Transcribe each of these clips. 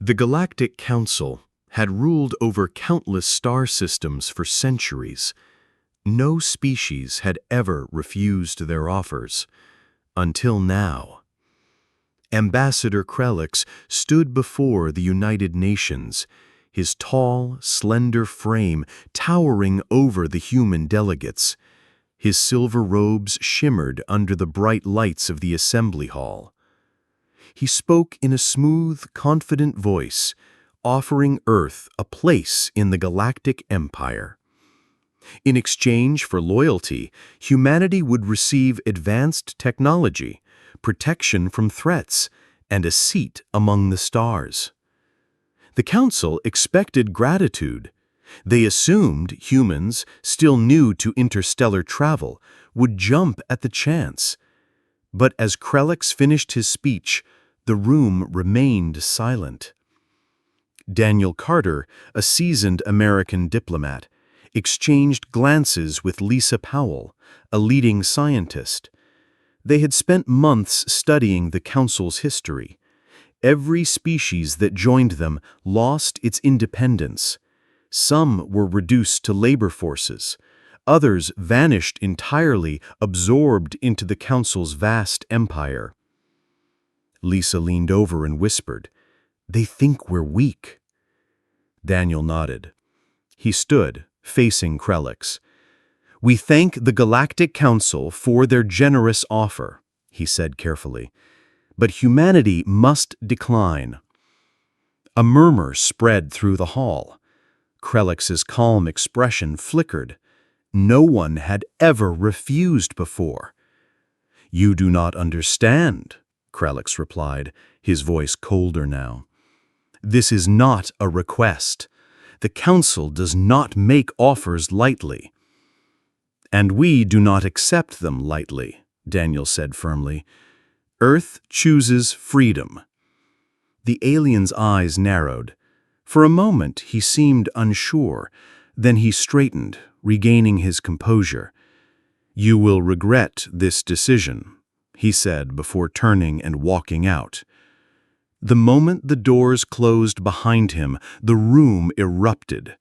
The Galactic Council had ruled over countless star systems for centuries. No species had ever refused their offers, until now. Ambassador Krelix stood before the United Nations, his tall, slender frame towering over the human delegates. His silver robes shimmered under the bright lights of the assembly hall. He spoke in a smooth, confident voice, offering Earth a place in the galactic empire. In exchange for loyalty, humanity would receive advanced technology, protection from threats, and a seat among the stars. The Council expected gratitude. They assumed humans, still new to interstellar travel, would jump at the chance. But as Krelix finished his speech, the room remained silent. Daniel Carter, a seasoned American diplomat, exchanged glances with Lisa Powell, a leading scientist. They had spent months studying the Council's history. Every species that joined them lost its independence. Some were reduced to labor forces. Others vanished entirely, absorbed into the Council's vast empire. Lisa leaned over and whispered, "They think we're weak." Daniel nodded. He stood, facing Krelix. "We thank the Galactic Council for their generous offer," he said carefully. "But humanity must decline." A murmur spread through the hall. Krelix's calm expression flickered. No one had ever refused before. "You do not understand," Krelix replied, his voice colder now. "This is not a request. The Council does not make offers lightly." "And we do not accept them lightly," Daniel said firmly. "Earth chooses freedom." The alien's eyes narrowed. For a moment he seemed unsure, then he straightened, regaining his composure. "You will regret this decision," he said before turning and walking out. The moment the doors closed behind him, the room erupted.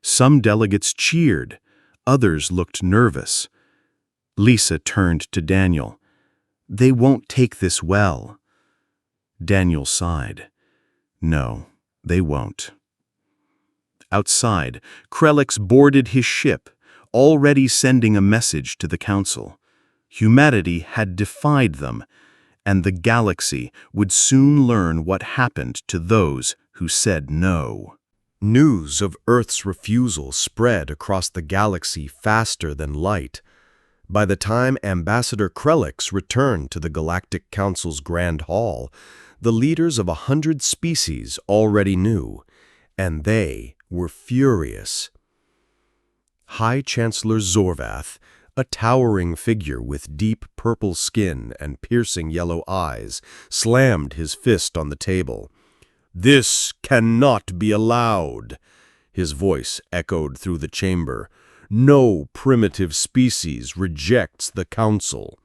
Some delegates cheered, others looked nervous. Lisa turned to Daniel. "They won't take this well." Daniel sighed. "No, they won't." Outside, Krelix boarded his ship, already sending a message to the Council. Humanity had defied them, and the galaxy would soon learn what happened to those who said no. News of Earth's refusal spread across the galaxy faster than light. By the time Ambassador Krelix returned to the Galactic Council's Grand Hall, the leaders of 100 species already knew, and they were furious. High Chancellor Zorvath, a towering figure with deep purple skin and piercing yellow eyes, slammed his fist on the table. "This cannot be allowed!" His voice echoed through the chamber. "No primitive species rejects the Council."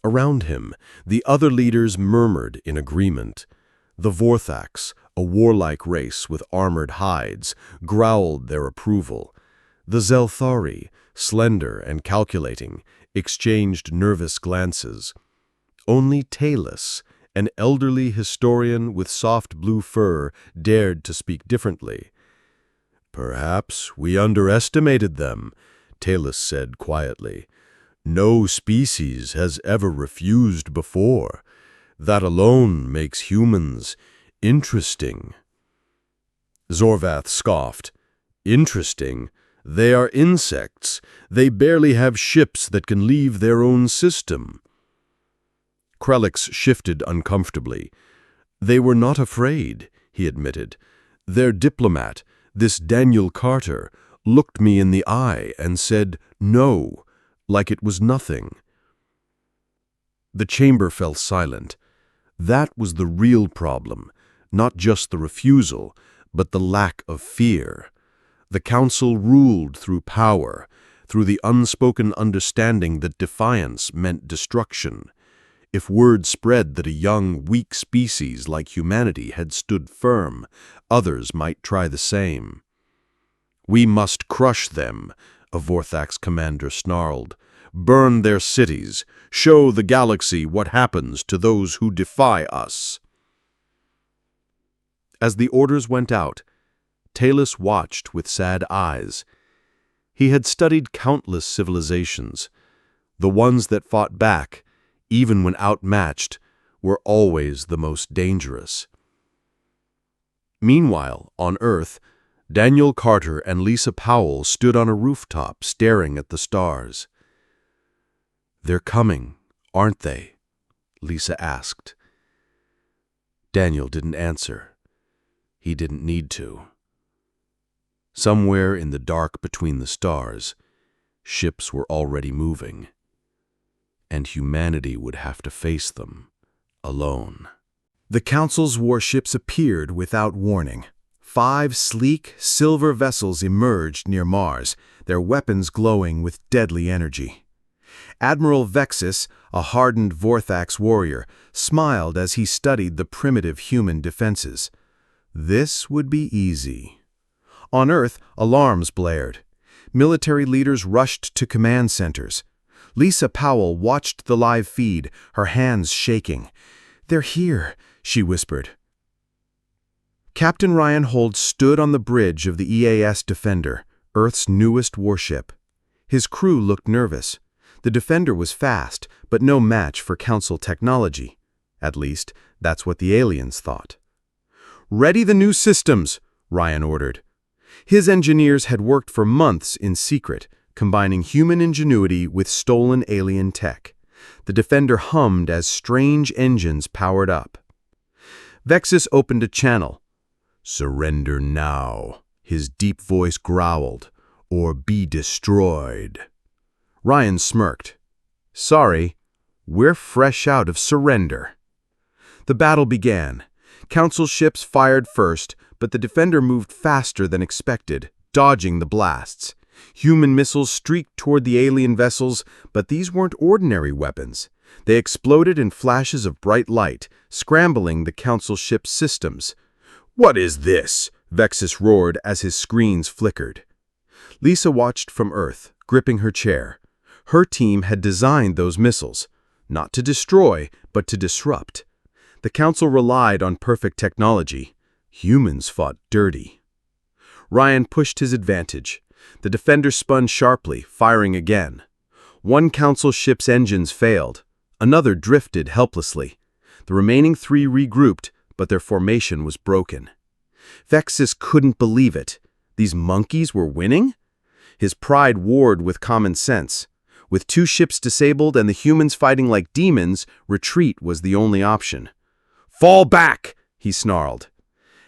Around him, the other leaders murmured in agreement. The Vorthax, a warlike race with armored hides, growled their approval. The Zelthari, slender and calculating, exchanged nervous glances. Only Talus, an elderly historian with soft blue fur, dared to speak differently. "Perhaps we underestimated them," Talus said quietly. "No species has ever refused before. That alone makes humans interesting." Zorvath scoffed. "Interesting? They are insects. They barely have ships that can leave their own system." Krelix shifted uncomfortably. "They were not afraid," he admitted. "Their diplomat, this Daniel Carter, looked me in the eye and said no, like it was nothing." The chamber fell silent. That was the real problem, not just the refusal, but the lack of fear. The Council ruled through power, through the unspoken understanding that defiance meant destruction. If word spread that a young, weak species like humanity had stood firm, others might try the same. "We must crush them," a Vorthax commander snarled. "Burn their cities. Show the galaxy what happens to those who defy us." As the orders went out, Talus watched with sad eyes. He had studied countless civilizations. The ones that fought back, even when outmatched, were always the most dangerous. Meanwhile, on Earth, Daniel Carter and Lisa Powell stood on a rooftop staring at the stars. "They're coming, aren't they?" Lisa asked. Daniel didn't answer. He didn't need to. Somewhere in the dark between the stars, ships were already moving, and humanity would have to face them alone. The Council's warships appeared without warning. 5 sleek, silver vessels emerged near Mars, their weapons glowing with deadly energy. Admiral Vexus, a hardened Vorthax warrior, smiled as he studied the primitive human defenses. This would be easy. On Earth, alarms blared. Military leaders rushed to command centers. Lisa Powell watched the live feed, her hands shaking. "They're here," she whispered. Captain Ryan Holt stood on the bridge of the EAS Defender, Earth's newest warship. His crew looked nervous. The Defender was fast, but no match for Council technology. At least, that's what the aliens thought. "Ready the new systems," Ryan ordered. His engineers had worked for months in secret, combining human ingenuity with stolen alien tech. The Defender hummed as strange engines powered up. Vexus opened a channel. "Surrender now," his deep voice growled, "or be destroyed." Ryan smirked. "Sorry, we're fresh out of surrender." The battle began. Council ships fired first, but the Defender moved faster than expected, dodging the blasts. Human missiles streaked toward the alien vessels, but these weren't ordinary weapons. They exploded in flashes of bright light, scrambling the Council ship's systems. "What is this?" Vexus roared as his screens flickered. Lisa watched from Earth, gripping her chair. Her team had designed those missiles, not to destroy, but to disrupt. The Council relied on perfect technology. Humans fought dirty. Ryan pushed his advantage. The Defender spun sharply, firing again. One Council ship's engines failed. Another drifted helplessly. The remaining 3 regrouped, but their formation was broken. Vexus couldn't believe it. These monkeys were winning? His pride warred with common sense. With 2 ships disabled and the humans fighting like demons, retreat was the only option. "Fall back!" he snarled.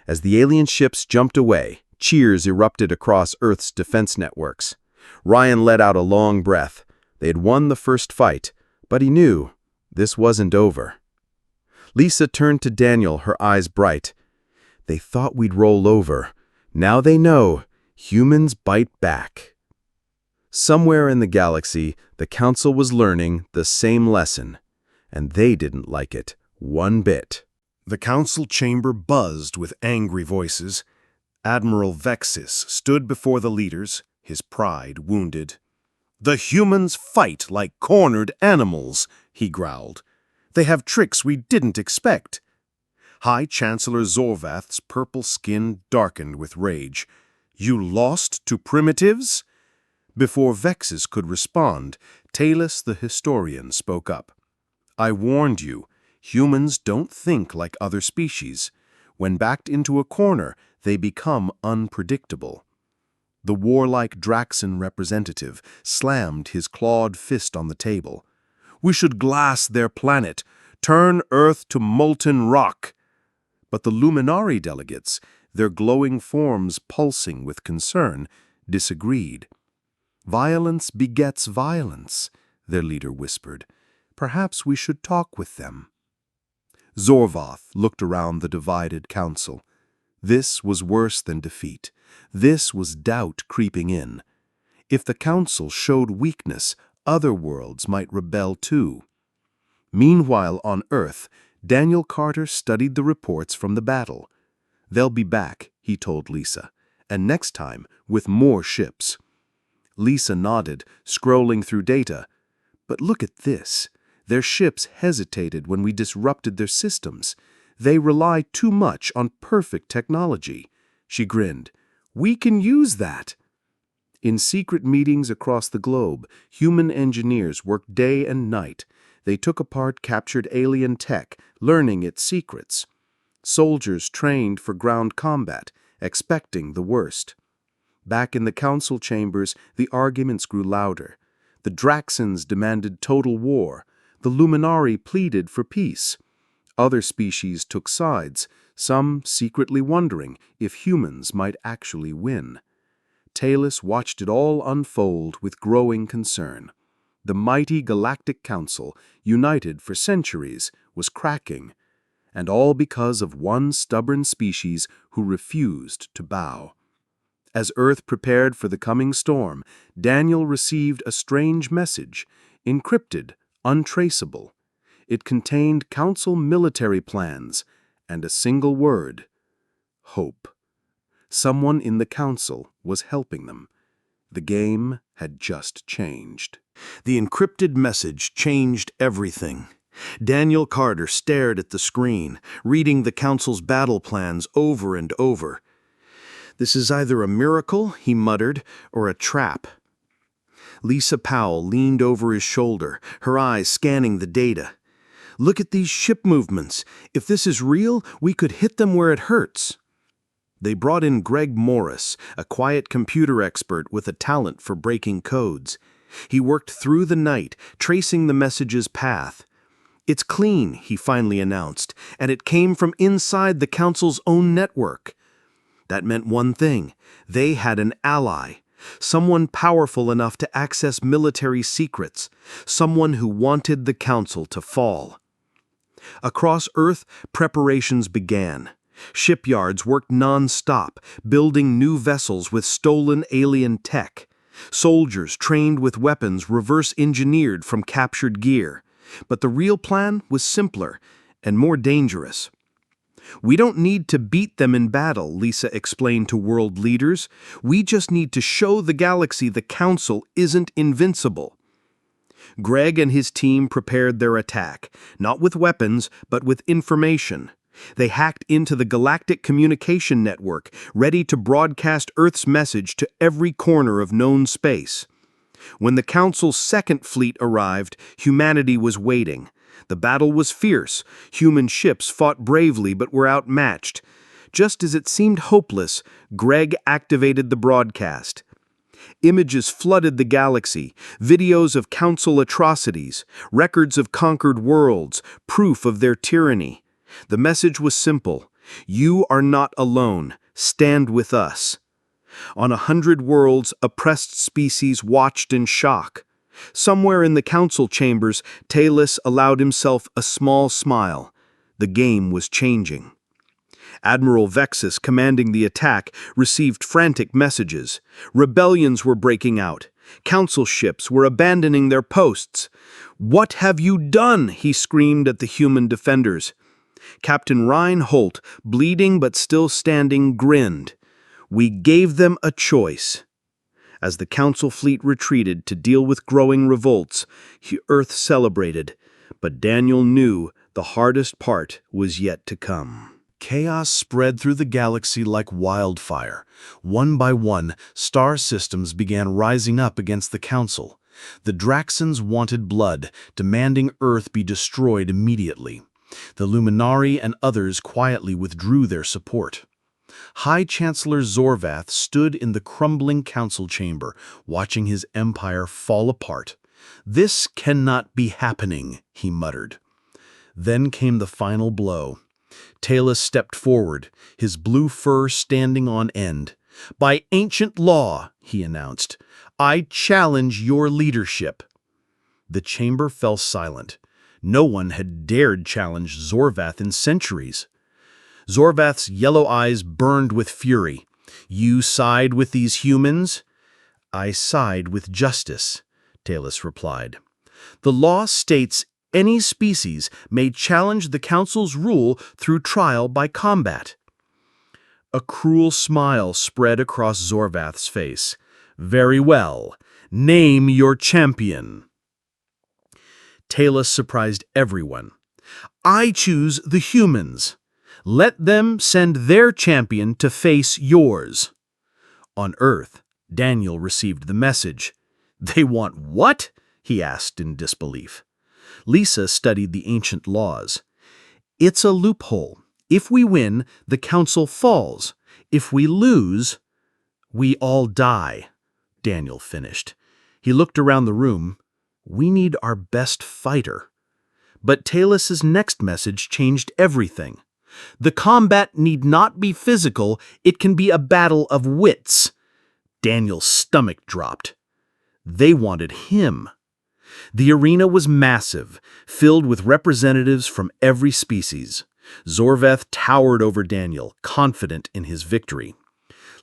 As the alien ships jumped away, cheers erupted across Earth's defense networks. Ryan let out a long breath. They had won the first fight, but he knew this wasn't over. Lisa turned to Daniel, her eyes bright. "They thought we'd roll over. Now they know. Humans bite back." Somewhere in the galaxy, the Council was learning the same lesson, and they didn't like it one bit. The Council chamber buzzed with angry voices. Admiral Vexus stood before the leaders, his pride wounded. "The humans fight like cornered animals," he growled. "They have tricks we didn't expect." High Chancellor Zorvath's purple skin darkened with rage. "You lost to primitives?" Before Vexus could respond, Talus the historian spoke up. "I warned you. Humans don't think like other species. When backed into a corner, they become unpredictable." The warlike Draxan representative slammed his clawed fist on the table. "We should glass their planet, turn Earth to molten rock." But the Luminari delegates, their glowing forms pulsing with concern, disagreed. "Violence begets violence," their leader whispered. "Perhaps we should talk with them." Zorvath looked around the divided council. This was worse than defeat. This was doubt creeping in. If the council showed weakness, other worlds might rebel too. Meanwhile, on Earth, Daniel Carter studied the reports from the battle. "They'll be back," he told Lisa, "and next time with more ships." Lisa nodded, scrolling through data. "But look at this. Their ships hesitated when we disrupted their systems. They rely too much on perfect technology." She grinned. "We can use that." In secret meetings across the globe, human engineers worked day and night. They took apart captured alien tech, learning its secrets. Soldiers trained for ground combat, expecting the worst. Back in the council chambers, the arguments grew louder. The Draxans demanded total war. The Luminari pleaded for peace. Other species took sides, some secretly wondering if humans might actually win. Talus watched it all unfold with growing concern. The mighty Galactic Council, united for centuries, was cracking, and all because of one stubborn species who refused to bow. As Earth prepared for the coming storm, Daniel received a strange message, encrypted, untraceable. It contained Council military plans and a single word: hope. Someone in the Council was helping them. The game had just changed. The encrypted message changed everything. Daniel Carter stared at the screen, reading the Council's battle plans over and over. "This is either a miracle," he muttered, "or a trap." Lisa Powell leaned over his shoulder, her eyes scanning the data. "Look at these ship movements. If this is real, we could hit them where it hurts." They brought in Greg Morris, a quiet computer expert with a talent for breaking codes. He worked through the night, tracing the message's path. "It's clean," he finally announced, "and it came from inside the Council's own network." That meant one thing: they had an ally. Someone powerful enough to access military secrets. Someone who wanted the Council to fall. Across Earth, preparations began. Shipyards worked non-stop, building new vessels with stolen alien tech. Soldiers trained with weapons reverse-engineered from captured gear. But the real plan was simpler and more dangerous. "We don't need to beat them in battle," Lisa explained to world leaders. "We just need to show the galaxy the Council isn't invincible." Greg and his team prepared their attack, not with weapons, but with information. They hacked into the Galactic Communication Network, ready to broadcast Earth's message to every corner of known space. When the Council's second fleet arrived, humanity was waiting. The battle was fierce. Human ships fought bravely but were outmatched. Just as it seemed hopeless, Greg activated the broadcast. Images flooded the galaxy, videos of Council atrocities, records of conquered worlds, proof of their tyranny. The message was simple: "You are not alone. Stand with us." On 100 worlds, oppressed species watched in shock. Somewhere in the Council chambers, Talus allowed himself a small smile. The game was changing. Admiral Vexus, commanding the attack, received frantic messages. Rebellions were breaking out. Council ships were abandoning their posts. "What have you done?" he screamed at the human defenders. Captain Ryan Holt, bleeding but still standing, grinned. "We gave them a choice." As the Council fleet retreated to deal with growing revolts, Earth celebrated, but Daniel knew the hardest part was yet to come. Chaos spread through the galaxy like wildfire. One by one, star systems began rising up against the Council. The Draxans wanted blood, demanding Earth be destroyed immediately. The Luminari and others quietly withdrew their support. High Chancellor Zorvath stood in the crumbling council chamber, watching his empire fall apart. "This cannot be happening," he muttered. Then came the final blow. Talus stepped forward, his blue fur standing on end. "By ancient law," he announced, "I challenge your leadership." The chamber fell silent. No one had dared challenge Zorvath in centuries. Zorvath's yellow eyes burned with fury. "You side with these humans?" "I side with justice," Talus replied. "The law states any species may challenge the Council's rule through trial by combat. A cruel smile spread across Zorvath's face. Very well. Name your champion. Talus surprised everyone. I choose the humans. Let them send their champion to face yours. On Earth, Daniel received the message. They want what? He asked in disbelief. Lisa studied the ancient laws. It's a loophole. If we win, the Council falls. If we lose, we all die, Daniel finished. He looked around the room. We need our best fighter. But Talus's next message changed everything. The combat need not be physical, it can be a battle of wits. Daniel's stomach dropped. They wanted him. The arena was massive, filled with representatives from every species. Zorvath towered over Daniel, confident in his victory.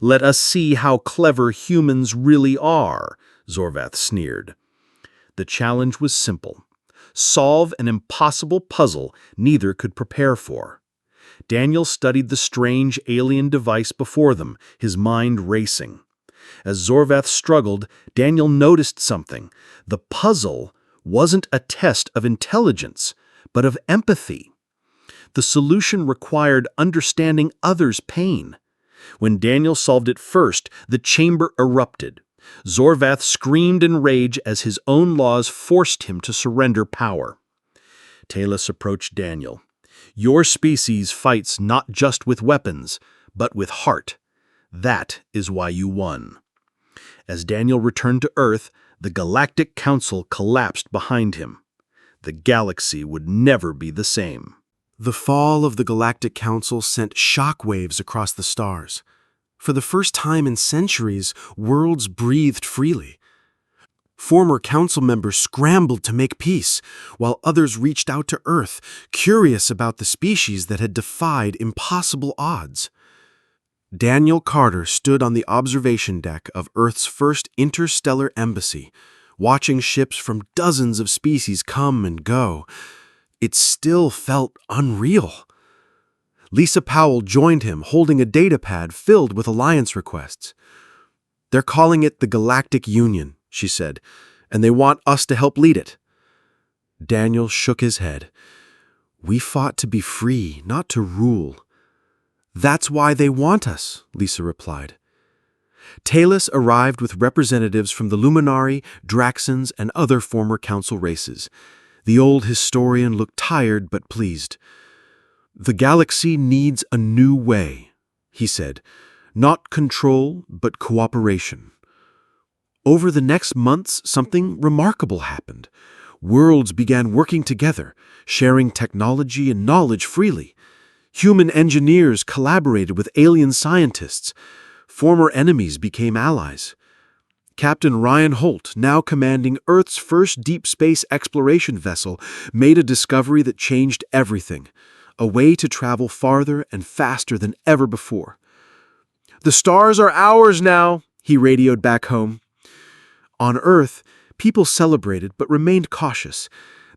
Let us see how clever humans really are, Zorvath sneered. The challenge was simple. Solve an impossible puzzle neither could prepare for. Daniel studied the strange alien device before them, his mind racing. As Zorvath struggled, Daniel noticed something. The puzzle wasn't a test of intelligence, but of empathy. The solution required understanding others' pain. When Daniel solved it first, the chamber erupted. Zorvath screamed in rage as his own laws forced him to surrender power. Talus approached Daniel. Your species fights not just with weapons, but with heart. That is why you won. As Daniel returned to Earth, the Galactic Council collapsed behind him. The galaxy would never be the same. The fall of the Galactic Council sent shockwaves across the stars. For the first time in centuries, worlds breathed freely. Former council members scrambled to make peace, while others reached out to Earth, curious about the species that had defied impossible odds. Daniel Carter stood on the observation deck of Earth's first interstellar embassy, watching ships from dozens of species come and go. It still felt unreal. Lisa Powell joined him, holding a datapad filled with alliance requests. They're calling it the Galactic Union, she said, and they want us to help lead it. Daniel shook his head. We fought to be free, not to rule. That's why they want us, Lisa replied. Talus arrived with representatives from the Luminari, Draxans, and other former council races. The old historian looked tired but pleased. The galaxy needs a new way, he said. Not control, but cooperation. Over the next months, something remarkable happened. Worlds began working together, sharing technology and knowledge freely. Human engineers collaborated with alien scientists. Former enemies became allies. Captain Ryan Holt, now commanding Earth's first deep space exploration vessel, made a discovery that changed everything. A way to travel farther and faster than ever before. The stars are ours now, he radioed back home. On Earth, people celebrated but remained cautious.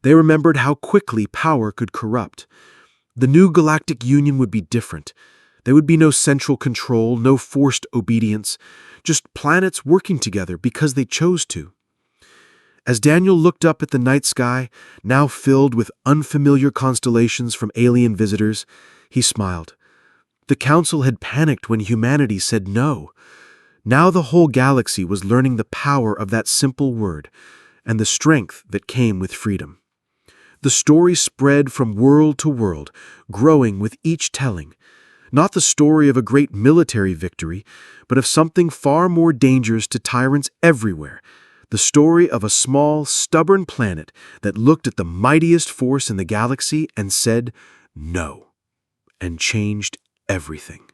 They remembered how quickly power could corrupt. The new Galactic Union would be different. There would be no central control, no forced obedience, just planets working together because they chose to. As Daniel looked up at the night sky, now filled with unfamiliar constellations from alien visitors, he smiled. The Council had panicked when humanity said no. Now the whole galaxy was learning the power of that simple word and the strength that came with freedom. The story spread from world to world, growing with each telling. Not the story of a great military victory, but of something far more dangerous to tyrants everywhere. The story of a small, stubborn planet that looked at the mightiest force in the galaxy and said no, and changed everything.